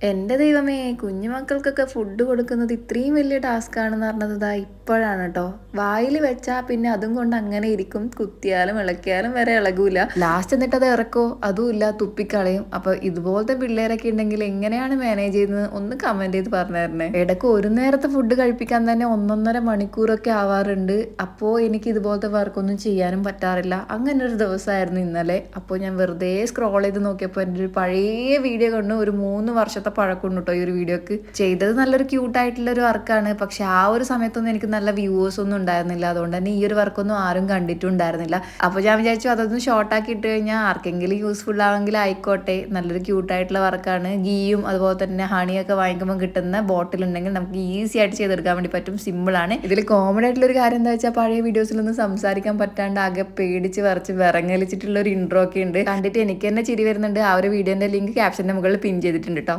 എൻ്റെ ദൈവമേ! കുഞ്ഞുമക്കൾക്കൊക്കെ ഫുഡ് കൊടുക്കുന്നത് ഇത്രയും വലിയ ടാസ്ക്കാണെന്ന് പറഞ്ഞത് ദാ ഇപ്പോഴാണ് ട്ടോ. വായില് വെച്ചാ പിന്നെ അതും കൊണ്ട് അങ്ങനെ ഇരിക്കും. കുത്തിയാലും ഇളക്കിയാലും വരെ ഇളകൂല. ലാസ്റ്റ് എന്നിട്ട് അത് ഇറക്കോ അതുമില്ല, തുപ്പിക്കളയും. അപ്പോൾ ഇതുപോലത്തെ പിള്ളേരൊക്കെ ഉണ്ടെങ്കിൽ എങ്ങനെയാണ് മാനേജ് ചെയ്യുന്നത് ഒന്ന് കമൻറ്റ് ചെയ്ത് പറഞ്ഞു തരണേ. ഇടയ്ക്ക് ഒരു നേരത്തെ ഫുഡ് കഴിപ്പിക്കാൻ തന്നെ 1 1/2 മണിക്കൂറൊക്കെ ആവാറുണ്ട്. അപ്പോൾ എനിക്ക് ഇതുപോലത്തെ വർക്കൊന്നും ചെയ്യാനും പറ്റാറില്ല. അങ്ങനെ ഒരു ദിവസമായിരുന്നു ഇന്നലെ. അപ്പോൾ ഞാൻ വെറുതെ സ്ക്രോൾ ചെയ്ത് നോക്കിയപ്പോൾ എൻ്റെ ഒരു പഴയ വീഡിയോ കണ്ടു. ഒരു 3 വർഷത്തെ പഴക്കമുണ്ട് കേട്ടോ ഈ ഒരു വീഡിയോക്ക്. ചെയ്തത് നല്ലൊരു ക്യൂട്ടായിട്ടുള്ള ഒരു വർക്കാണ്. പക്ഷെ ആ ഒരു സമയത്തൊന്നും എനിക്ക് നല്ല വ്യൂവേഴ്സ് ഒന്നും ഉണ്ടായിരുന്നില്ല. അതുകൊണ്ട് തന്നെ ഈ ഒരു വർക്കൊന്നും ആരും കണ്ടിട്ടുണ്ടായിരുന്നില്ല. അപ്പോൾ ഞാൻ വിചാരിച്ചു അതൊന്ന് ഷോർട്ടാക്കി ഇട്ട് കഴിഞ്ഞാൽ ആർക്കെങ്കിലും യൂസ്ഫുൾ ആണെങ്കിൽ ആയിക്കോട്ടെ. നല്ലൊരു ക്യൂട്ടായിട്ടുള്ള വർക്കാണ്. ഗീയും അതുപോലെ തന്നെ ഹണിയൊക്കെ വാങ്ങിക്കുമ്പോൾ കിട്ടുന്ന ബോട്ടിൽ ഉണ്ടെങ്കിൽ നമുക്ക് ഈസി ആയിട്ട് ചെയ്തെടുക്കാൻ വേണ്ടി പറ്റും. സിമ്പിളാണ്. ഇതിൽ കോമഡി ആയിട്ടുള്ള ഒരു കാര്യം എന്താ വെച്ചാൽ പഴയ വീഡിയോസിലൊന്നും സംസാരിക്കാൻ പറ്റാണ്ട് ആകെ പേടിച്ച് വരച്ച് വിറങ്ങലിച്ചിട്ടുള്ള ഒരു ഇൻട്രോ ഒക്കെ ഉണ്ട്. കണ്ടിട്ട് എനിക്ക് തന്നെ ചിരി വരുന്നുണ്ട്. ആ ഒരു വീഡിയോന്റെ ലിങ്ക് ക്യാപ്ഷന്റെ മുകളിൽ പിൻ ചെയ്തിട്ടുണ്ട് കേട്ടോ.